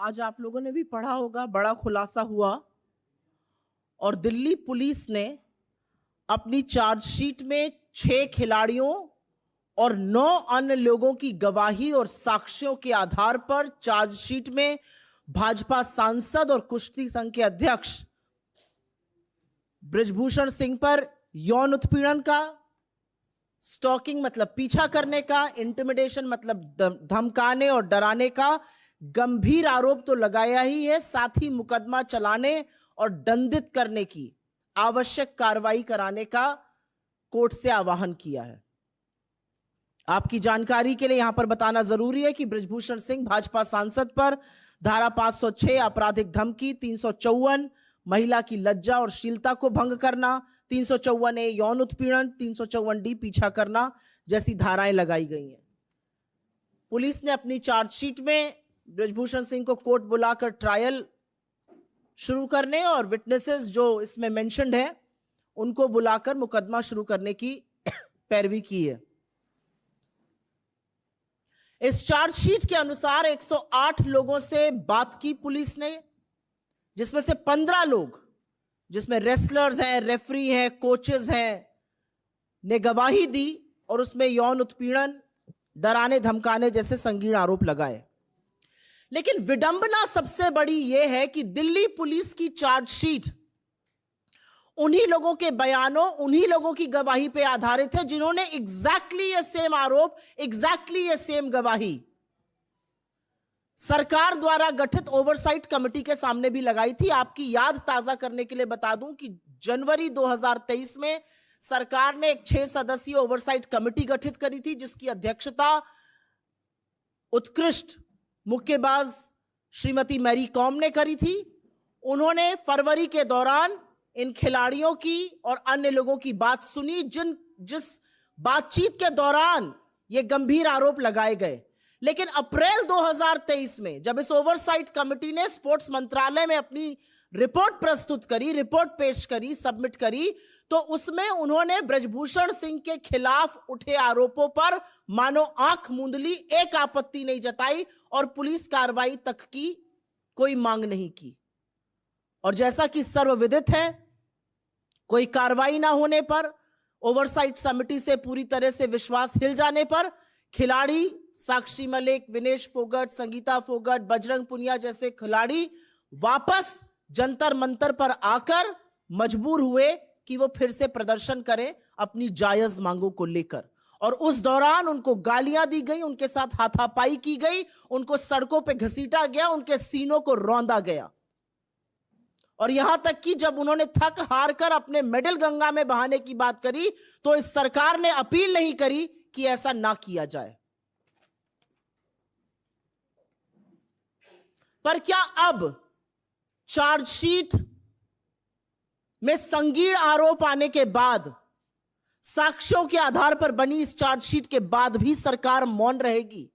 आज आप लोगों ने भी पढ़ा होगा, बड़ा खुलासा हुआ और दिल्ली पुलिस ने अपनी चार्जशीट में 6 खिलाड़ियों और 9 अन्य लोगों की गवाही और साक्ष्यों के आधार पर चार्जशीट में भाजपा सांसद और कुश्ती संघ के अध्यक्ष बृजभूषण सिंह पर यौन उत्पीड़न का, स्टॉकिंग मतलब पीछा करने का, इंटिमिडेशन मतलब धमकाने और डराने का गंभीर आरोप तो लगाया ही है, साथ ही मुकदमा चलाने और दंडित करने की आवश्यक कार्रवाई कराने का कोर्ट से आह्वान किया है। आपकी जानकारी के लिए यहां पर बताना जरूरी है कि बृजभूषण सिंह भाजपा सांसद पर धारा 506 आपराधिक धमकी, 354 महिला की लज्जा और शीलता को भंग करना, 354A यौन उत्पीड़न, 354D पीछा करना जैसी धाराएं लगाई गई हैं। पुलिस ने अपनी चार्जशीट में बृजभूषण सिंह को कोर्ट बुलाकर ट्रायल शुरू करने और विटनेसेस जो इसमें मेंशन्ड है उनको बुलाकर मुकदमा शुरू करने की पैरवी की है। इस चार्जशीट के अनुसार 108 लोगों से बात की पुलिस ने, जिसमें से 15 लोग, जिसमें रेसलर्स हैं, रेफरी हैं, कोचेस हैं, ने गवाही दी और उसमें यौन उत्पीड़न, डराने धमकाने जैसे संगीन आरोप लगाए। लेकिन विडंबना सबसे बड़ी यह है कि दिल्ली पुलिस की चार्जशीट उन्हीं लोगों के बयानों, उन्हीं लोगों की गवाही पे आधारित है जिन्होंने एग्जैक्टली ये सेम आरोप, एग्जैक्टली ये सेम गवाही सरकार द्वारा गठित ओवरसाइट कमेटी के सामने भी लगाई थी। आपकी याद ताजा करने के लिए बता दूं कि जनवरी 2023 में सरकार ने एक 6 सदस्यीय ओवरसाइट कमेटी गठित करी थी, जिसकी अध्यक्षता उत्कृष्ट मुक्केबाज श्रीमती मैरी कॉम ने करी थी। उन्होंने फरवरी के दौरान इन खिलाड़ियों की और अन्य लोगों की बात सुनी, जिस बातचीत के दौरान ये गंभीर आरोप लगाए गए। लेकिन अप्रैल 2023 में जब इस ओवरसाइट कमेटी ने स्पोर्ट्स मंत्रालय में अपनी रिपोर्ट प्रस्तुत करी, रिपोर्ट पेश करी, सबमिट करी, तो उसमें उन्होंने बृजभूषण सिंह के खिलाफ उठे आरोपों पर मानो आंख मूंद ली, एक आपत्ति नहीं जताई और पुलिस कार्रवाई तक की कोई मांग नहीं की। और जैसा कि सर्वविदित है, कोई कार्रवाई ना होने पर, ओवरसाइट समिति से पूरी तरह से विश्वास हिल जाने पर खिलाड़ी साक्षी मलिक, विनेश फोगट, संगीता फोगट, बजरंग पुनिया जैसे खिलाड़ी वापस जंतर मंतर पर आकर मजबूर हुए कि वो फिर से प्रदर्शन करें अपनी जायज मांगों को लेकर। और उस दौरान उनको गालियां दी गई, उनके साथ हाथापाई की गई, उनको सड़कों पे घसीटा गया, उनके सीनों को रौंदा गया। और यहां तक कि जब उन्होंने थक हार कर अपने मेडल गंगा में बहाने की बात करी तो इस सरकार ने अपील नहीं करी कि ऐसा ना किया जाए। पर क्या अब चार्जशीट में संगीन आरोप आने के बाद, साक्ष्यों के आधार पर बनी इस चार्जशीट के बाद भी सरकार मौन रहेगी?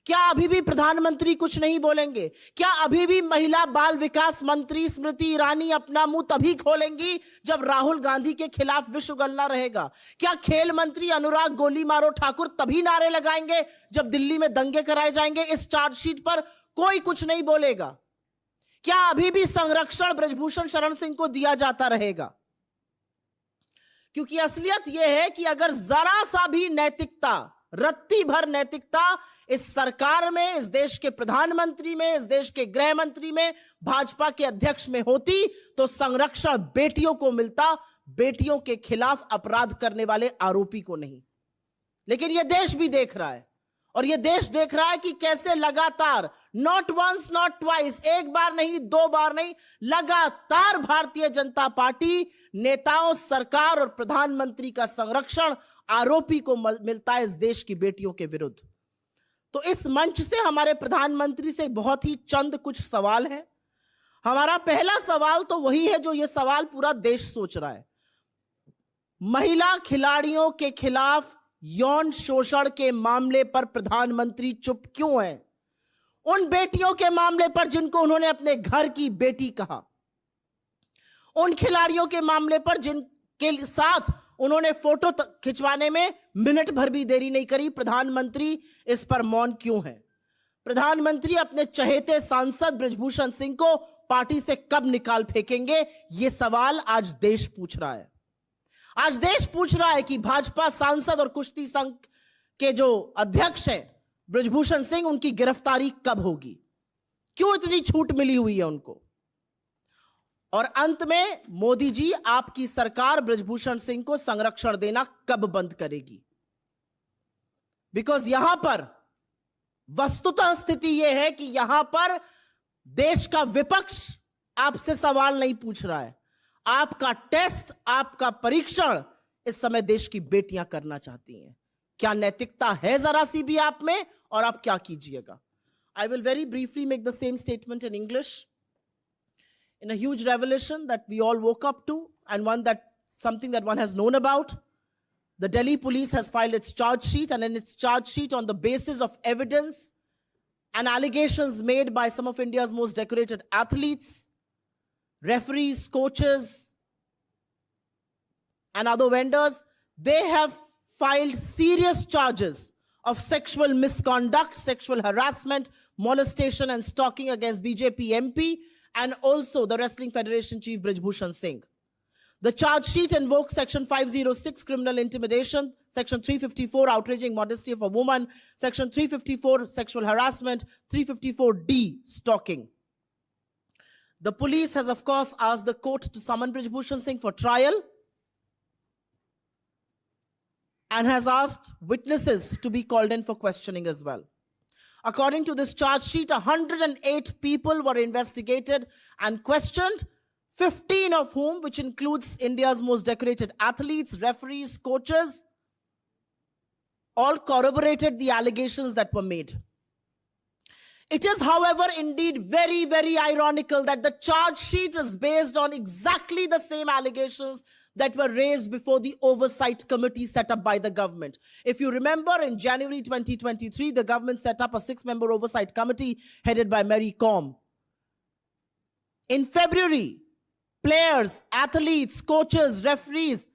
क्या अभी भी प्रधानमंत्री कुछ नहीं बोलेंगे? क्या अभी भी महिला बाल विकास मंत्री स्मृति ईरानी अपना मुंह तभी खोलेंगी जब राहुल गांधी के खिलाफ विश्व गलना रहेगा? क्या खेल मंत्री अनुराग गोली मारो ठाकुर तभी नारे लगाएंगे जब दिल्ली में दंगे कराए जाएंगे? इस चार्जशीट पर कोई कुछ नहीं बोलेगा। क्या अभी भी संरक्षण बृजभूषण शरण सिंह को दिया जाता रहेगा? क्योंकि असलियत यह है कि अगर जरा सा भी नैतिकता, रत्ती भर नैतिकता इस सरकार में, इस देश के प्रधानमंत्री में, इस देश के गृह मंत्री में, भाजपा के अध्यक्ष में होती तो संरक्षण बेटियों को मिलता, बेटियों के खिलाफ अपराध करने वाले आरोपी को नहीं। लेकिन यह देश भी देख रहा है और यह देश देख रहा है कि कैसे लगातार, नॉट वंस नॉट ट्वाइस, एक बार नहीं, 2 बार नहीं, लगातार भारतीय जनता पार्टी नेताओं, सरकार और प्रधानमंत्री का संरक्षण आरोपी को मिलता है इस देश की बेटियों के विरुद्ध। तो इस मंच से हमारे प्रधानमंत्री से बहुत ही चंद कुछ सवाल हैं। हमारा पहला सवाल तो वही है जो यह सवाल पूरा देश सोच रहा है। महिला खिलाड़ियों के खिलाफ यौन शोषण के मामले पर प्रधानमंत्री चुप क्यों हैं? उन बेटियों के मामले पर जिनको उन्होंने अपने घर की बेटी कहा, उन खिलाड़ियों के मामले पर जिनके साथ उन्होंने फोटो खिंचवाने में मिनट भर भी देरी नहीं करी, प्रधानमंत्री इस पर मौन क्यों है? प्रधानमंत्री अपने चहेते सांसद ब्रजभूषण सिंह को पार्टी से कब निकाल फेंकेंगे? यह सवाल आज देश पूछ रहा है। आज देश पूछ रहा है कि भाजपा सांसद और कुश्ती संघ के जो अध्यक्ष हैं ब्रजभूषण सिंह, उनकी गिरफ्तारी कब होगी? क्यों इतनी छूट मिली हुई है उनको? और अंत में मोदी जी, आपकी सरकार ब्रजभूषण सिंह को संरक्षण देना कब बंद करेगी? बिकॉज यहां पर वस्तुतः स्थिति यह है कि यहां पर देश का विपक्ष आपसे सवाल नहीं पूछ रहा है। आपका टेस्ट, आपका परीक्षण इस समय देश की बेटियां करना चाहती हैं। क्या नैतिकता है जरा सी भी आप में, और आप क्या कीजिएगा? I will very briefly make the same statement in English. In a huge revelation that we all woke up to, and something that one has known about, the Delhi police has filed its charge sheet, and in its charge sheet, on the basis of evidence and allegations made by some of India's most decorated athletes, referees, coaches, and other vendors, they have filed serious charges of sexual misconduct, sexual harassment, molestation, and stalking against BJP MP and also the Wrestling Federation Chief Brajbhushan Singh. The charge sheet invokes Section 506, criminal intimidation, Section 354, outraging modesty of a woman, Section 354, sexual harassment, 354D, stalking. The police has, of course, asked the court to summon Brajbhushan Singh for trial and has asked witnesses to be called in for questioning as well. According to this charge sheet, 108 people were investigated and questioned, 15 of whom, which includes India's most decorated athletes, referees, coaches, all corroborated the allegations that were made. It is, however, indeed very, very ironical that the charge sheet is based on exactly the same allegations that were raised before the oversight committee set up by the government. If you remember, in January 2023, the government set up a 6-member oversight committee headed by Mary Kom. In February, players, athletes, coaches, referees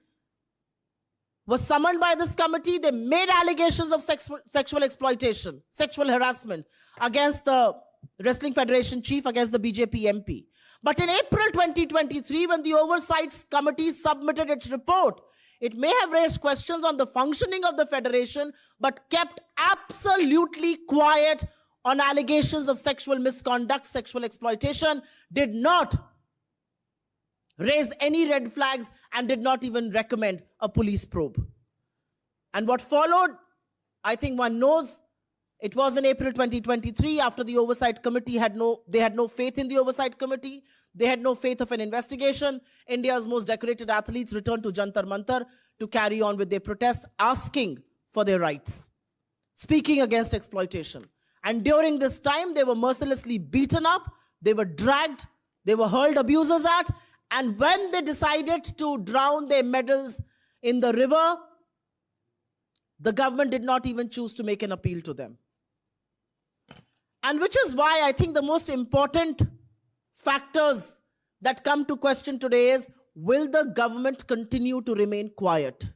were summoned by this committee. They made allegations of sexual exploitation, sexual harassment against the Wrestling Federation chief, against the BJP MP. But in April 2023, when the Oversight Committee submitted its report, it may have raised questions on the functioning of the federation, but kept absolutely quiet on allegations of sexual misconduct, sexual exploitation, did not raise any red flags, and did not even recommend a police probe. And what followed, I think one knows. It was in April 2023, after the Oversight Committee they had no faith in the Oversight Committee. They had no faith of an investigation. India's most decorated athletes returned to Jantar Mantar to carry on with their protest, asking for their rights, speaking against exploitation. And during this time, they were mercilessly beaten up, they were dragged, they were hurled abusers at, and when they decided to drown their medals in the river, the government did not even choose to make an appeal to them. And which is why I think the most important factors that come to question today is, will the government continue to remain quiet?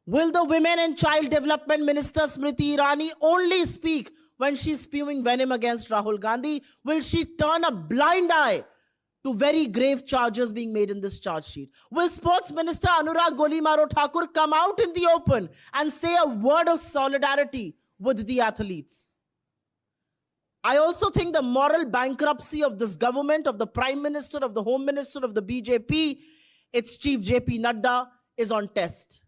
Will the Women and Child Development Minister Smriti Irani only speak when she's spewing venom against Rahul Gandhi? Will she turn a blind eye to very grave charges being made in this charge sheet? Will Sports Minister Anurag Golimaro Thakur come out in the open and say a word of solidarity with the athletes? I also think the moral bankruptcy of this government, of the Prime Minister, of the Home Minister, of the BJP, its chief JP Nadda, is on test.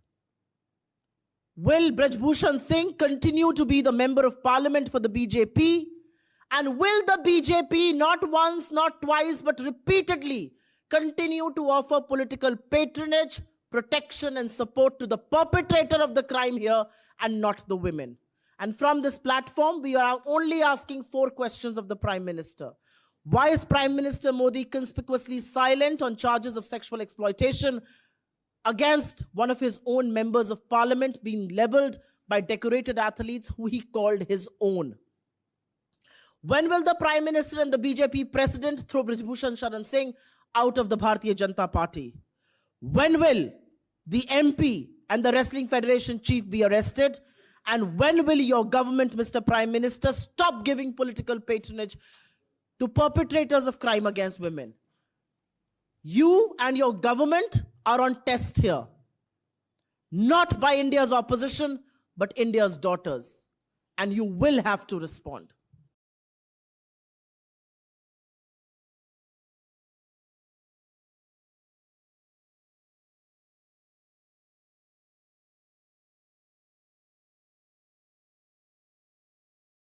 Will Brajbhushan Singh continue to be the member of parliament for the BJP? And will the BJP not once, not twice, but repeatedly continue to offer political patronage, protection, and support to the perpetrator of the crime here and not the women? And from this platform, we are only asking 4 questions of the Prime Minister. Why is Prime Minister Modi conspicuously silent on charges of sexual exploitation against one of his own members of parliament being labeled by decorated athletes who he called his own? When will the Prime Minister and the BJP President throw Brajbhushan Sharan Singh out of the Bharatiya Janata Party? When will the MP and the Wrestling Federation chief be arrested? And when will your government, Mr. Prime Minister, stop giving political patronage to perpetrators of crime against women? You and your government are on test here. Not by India's opposition, but India's daughters. And you will have to respond.